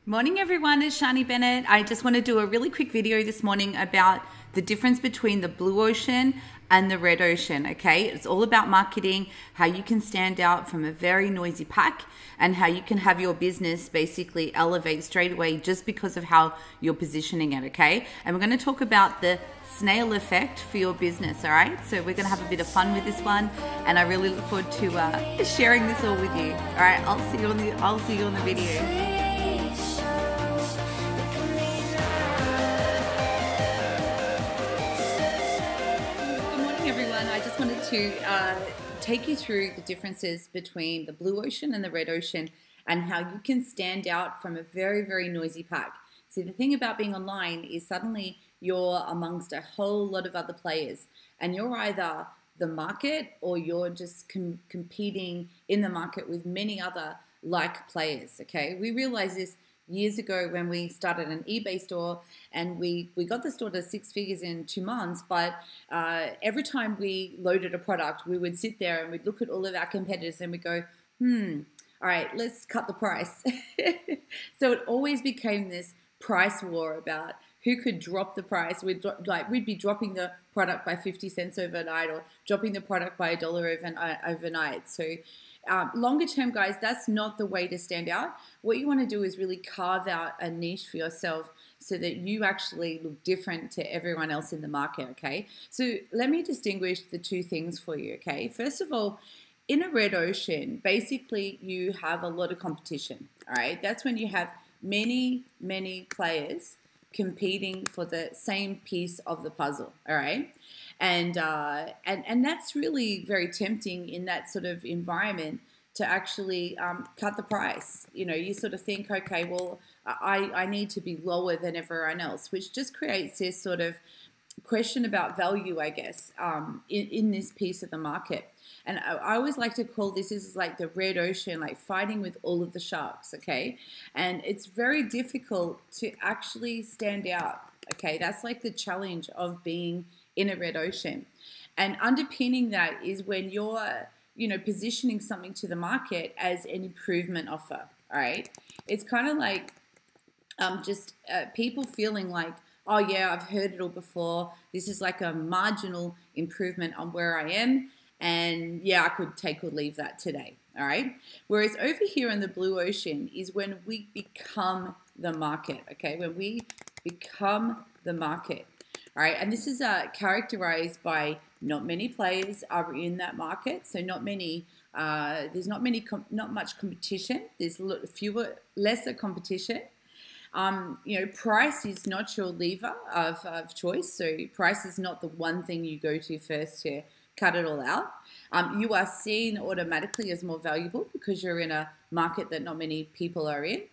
Morning everyone, it's Sharnee Bennett. I just want to do a really quick video this morning about the difference between the blue ocean and the red ocean, okay? It's all about marketing, how you can stand out from a very noisy pack, and how you can have your business basically elevate straight away just because of how you're positioning it, okay? And we're going to talk about the snail effect for your business, all right? So we're going to have a bit of fun with this one, and I really look forward to sharing this all with you. All right, I'll see you on the video. Everyone, I just wanted to take you through the differences between the blue ocean and the red ocean and how you can stand out from a very, very noisy pack. See, the thing about being online is suddenly you're amongst a whole lot of other players and you're either the market or you're just competing in the market with many other like players, okay? We realize this years ago when we started an eBay store, and we got the store to 6 figures in 2 months, but every time we loaded a product, we would sit there and we'd look at all of our competitors and we'd go, all right, let's cut the price. So it always became this price war about who could drop the price. We'd be dropping the product by 50 cents overnight or dropping the product by $1 overnight. So longer term, guys, that's not the way to stand out. What you want to do is really carve out a niche for yourself so that you actually look different to everyone else in the market, okay? So let me distinguish the two things for you, okay? First of all, in a red ocean, basically you have a lot of competition, all right? That's when you have many, many players competing for the same piece of the puzzle, all right? And that's really very tempting in that sort of environment to actually cut the price. You know, you sort of think, okay, well, I need to be lower than everyone else, which just creates this sort of question about value, I guess, in this piece of the market. And I always like to call this is like the red ocean, like fighting with all of the sharks, okay? And it's very difficult to actually stand out, okay? That's like the challenge of being in a red ocean. And underpinning that is when you're, you know, positioning something to the market as an improvement offer, all right? It's kind of like just people feeling like, oh yeah, I've heard it all before. This is like a marginal improvement on where I am. And yeah, I could take or leave that today, all right? Whereas over here in the blue ocean is when we become the market, okay? When we become the market, all right? And this is characterized by not many players are in that market. So not many, there's not much competition. There's lesser competition. You know, price is not your lever of choice. So price is not the one thing you go to first to cut it all out. You are seen automatically as more valuable because you're in a market that not many people are in.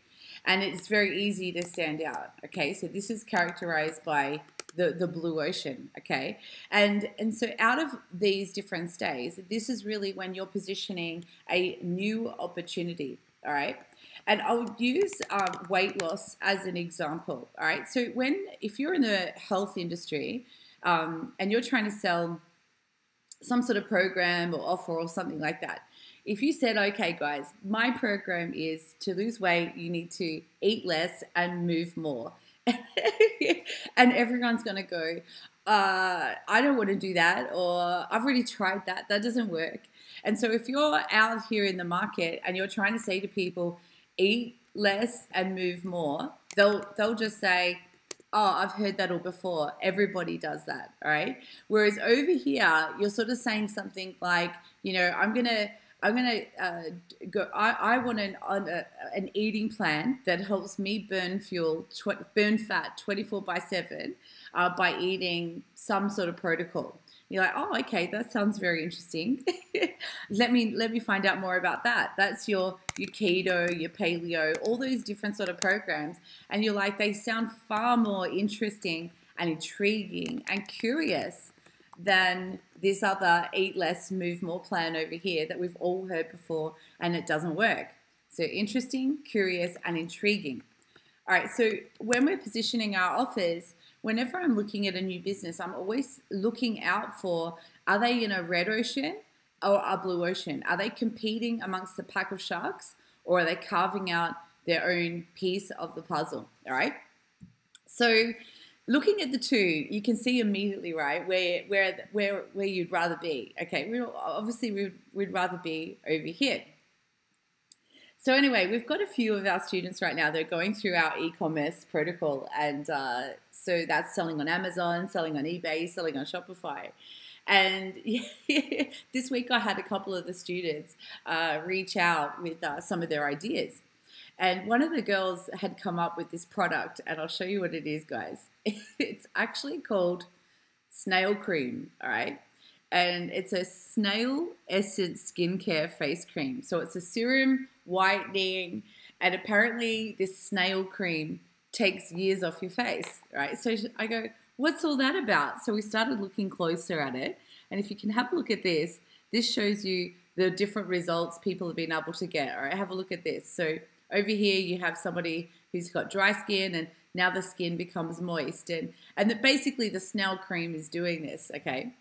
And it's very easy to stand out, okay? So this is characterized by the blue ocean, okay? And so out of these different stays, this is really when you're positioning a new opportunity, all right? And I'll use weight loss as an example, all right? So if you're in the health industry and you're trying to sell some sort of program or offer or something like that, if you said, okay, guys, my program is to lose weight, you need to eat less and move more. And everyone's going to go, I don't want to do that, or I've already tried that. That doesn't work. And so if you're out here in the market and you're trying to say to people, eat less and move more, they'll just say, oh, I've heard that all before. Everybody does that, all right? Whereas over here, you're sort of saying something like, you know, I want an eating plan that helps me burn fat 24/7 by eating some sort of protocol. You're like, oh, okay, that sounds very interesting. let me find out more about that. That's your keto, your paleo, all those different sort of programs. And you're like, they sound far more interesting and intriguing and curious than this other eat less, move more plan over here that we've all heard before and it doesn't work. So interesting, curious, and intriguing. All right, so when we're positioning our offers, whenever I'm looking at a new business, I'm always looking out for, are they in a red ocean or a blue ocean? Are they competing amongst the pack of sharks, or are they carving out their own piece of the puzzle, all right? So looking at the two, you can see immediately, right, where you'd rather be. Okay, we'd rather be over here. So anyway, we've got a few of our students right now. They're going through our e-commerce protocol, and so that's selling on Amazon, selling on eBay, selling on Shopify. And this week I had a couple of the students reach out with some of their ideas. And one of the girls had come up with this product, and I'll show you what it is, guys. It's actually called Snail Cream, all right? And it's a snail essence skincare face cream. So it's a serum, whitening, and apparently this snail cream takes years off your face, right? So I go, what's all that about? So we started looking closer at it. And if you can have a look at this, this shows you the different results people have been able to get. All right, have a look at this. So over here you have somebody who's got dry skin, and now the skin becomes moist. And basically the snail cream is doing this, okay?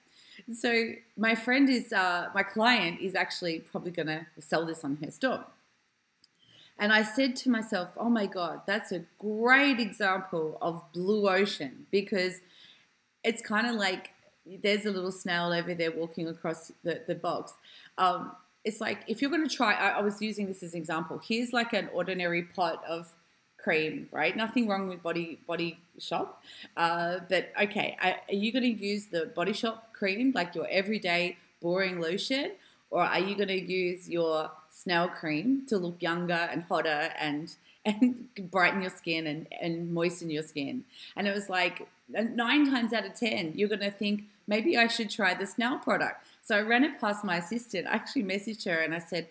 So my client is actually probably going to sell this on her store. And I said to myself, oh my God, that's a great example of blue ocean, because it's kind of like there's a little snail over there walking across the box. It's like, if you're going to try, I was using this as an example. Here's like an ordinary pot of cream, right? Nothing wrong with Body Shop. But okay, are you going to use the Body Shop cream, like your everyday boring lotion? Or are you going to use your snail cream to look younger and hotter and brighten your skin and moisten your skin? And it was like 9 times out of 10, you're going to think, maybe I should try the snail product. So I ran it past my assistant. I actually messaged her and I said,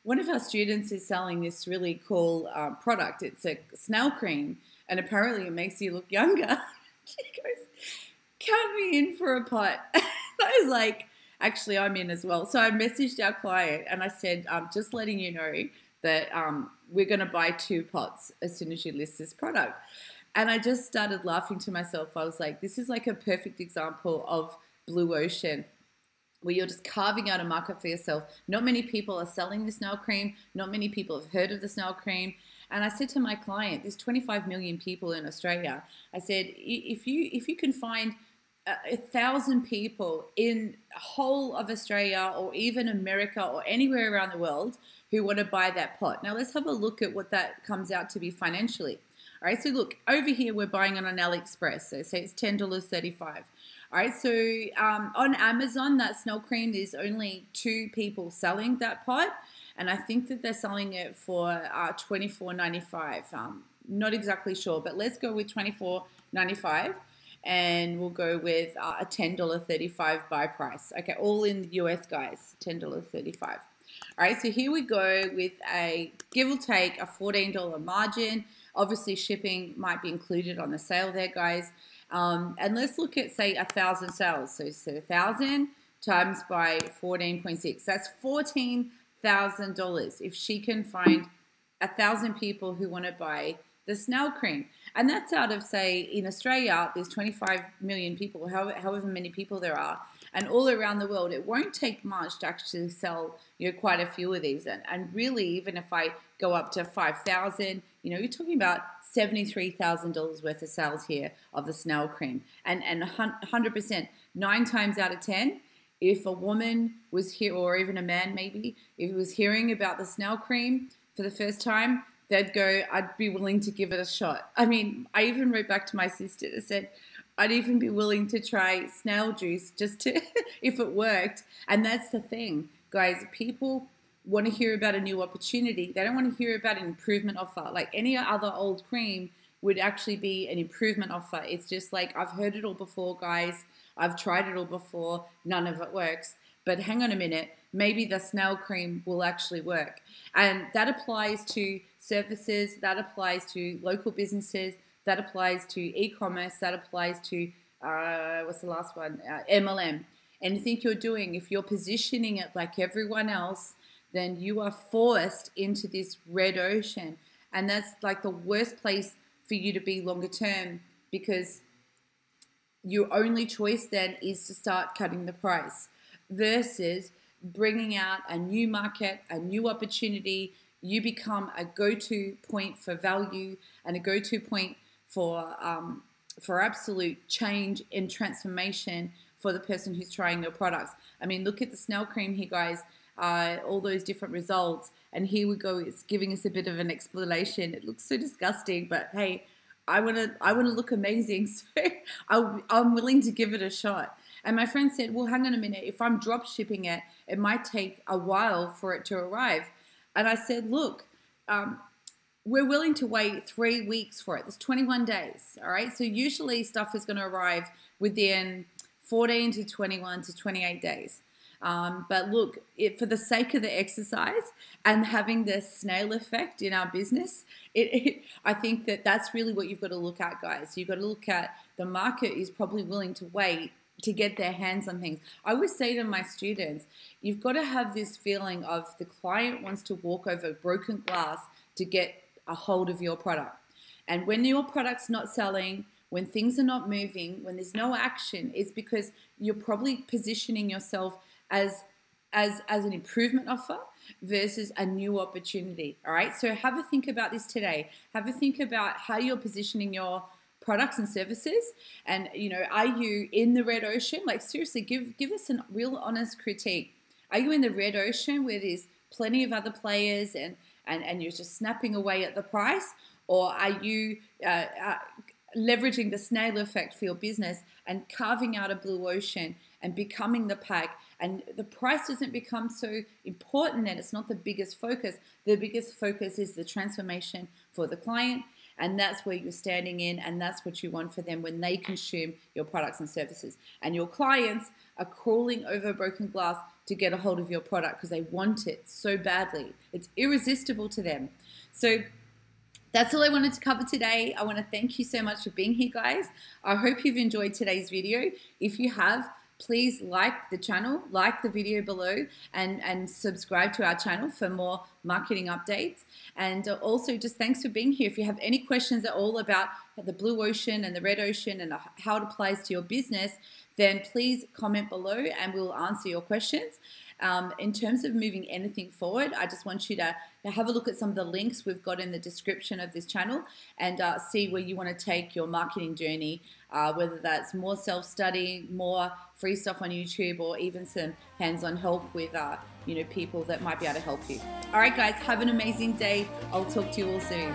one of our students is selling this really cool product. It's a snail cream, and apparently it makes you look younger. She goes, count me in for a pot. I was like, actually, I'm in as well. So I messaged our client and I said, just letting you know that we're going to buy 2 pots as soon as you list this product. And I just started laughing to myself. I was like, this is like a perfect example of blue ocean, where you're just carving out a market for yourself. Not many people are selling the snail cream. Not many people have heard of the snail cream. And I said to my client, there's 25 million people in Australia. I said, if you can find 1,000 people in the whole of Australia, or even America, or anywhere around the world who want to buy that pot. Now let's have a look at what that comes out to be financially. All right, so look, over here we're buying it on AliExpress. So say it's $10.35. All right, so on Amazon, that snail cream, there's only 2 people selling that pot. And I think that they're selling it for $24.95. Not exactly sure, but let's go with $24.95. And we'll go with a $10.35 buy price. Okay, all in the US, guys, $10.35. All right, so here we go with a, give or take, a $14 margin. Obviously, shipping might be included on the sale there, guys. And let's look at, say, 1,000 sales. So 1,000 times by 14.6. That's $14,000 if she can find 1,000 people who want to buy the snail cream. And that's out of, say, in Australia, there's 25 million people, however many people there are. And all around the world, it won't take much to actually sell, quite a few of these. And really, even if I go up to 5,000, you're talking about $73,000 worth of sales here of the snail cream. And 100%, 9 times out of 10, if a woman was here, or even a man maybe, if he was hearing about the snail cream for the first time, they'd go, I'd be willing to give it a shot. I mean, I even wrote back to my sister and said, I'd even be willing to try snail juice just to, if it worked. And that's the thing, guys. People want to hear about a new opportunity. They don't want to hear about an improvement offer. Like any other old cream would actually be an improvement offer. It's just like, I've heard it all before, guys. I've tried it all before. None of it works. But hang on a minute. Maybe the snail cream will actually work. And that applies to services. That applies to local businesses. That applies to e-commerce. That applies to, what's the last one? MLM. Anything you're doing, if you're positioning it like everyone else, then you are forced into this red ocean. And that's like the worst place for you to be longer term, because your only choice then is to start cutting the price versus bringing out a new market, a new opportunity, you become a go-to point for value and a go-to point for absolute change and transformation for the person who's trying your products. I mean, look at the Snail Cream here, guys. All those different results, and here we go. It's giving us a bit of an explanation. It looks so disgusting, but hey, I wanna look amazing, so I'm willing to give it a shot. And my friend said, well, hang on a minute. If I'm drop shipping it, it might take a while for it to arrive. And I said, look, we're willing to wait 3 weeks for it. There's 21 days, all right? So usually stuff is going to arrive within 14 to 21 to 28 days. But look, for the sake of the exercise and having the snail effect in our business, I think that's really what you've got to look at, guys. You've got to look at the market is probably willing to wait to get their hands on things. I always say to my students, you've got to have this feeling of the client wants to walk over broken glass to get a hold of your product. And when your product's not selling, when things are not moving, when there's no action, it's because you're probably positioning yourself as an improvement offer versus a new opportunity. All right, so have a think about this today. Have a think about how you're positioning your products and services, and are you in the red ocean? Like, seriously, give us a real honest critique. Are you in the red ocean where there's plenty of other players and you're just snapping away at the price, or are you leveraging the snail effect for your business and carving out a blue ocean and becoming the pack? And the price doesn't become so important, and it's not the biggest focus. The biggest focus is the transformation for the client, and that's where you're standing in, and that's what you want for them when they consume your products and services. And your clients are crawling over broken glass to get a hold of your product because they want it so badly. It's irresistible to them. So that's all I wanted to cover today. I want to thank you so much for being here, guys. I hope you've enjoyed today's video. If you have, please like the channel, like the video below, and subscribe to our channel for more marketing updates. And also, just thanks for being here. If you have any questions at all about the blue ocean and the red ocean and how it applies to your business, then please comment below and we'll answer your questions. In terms of moving anything forward, I just want you to have a look at some of the links we've got in the description of this channel and see where you want to take your marketing journey, whether that's more self-study, more free stuff on YouTube, or even some hands-on help with people that might be able to help you. All right, guys, have an amazing day. I'll talk to you all soon.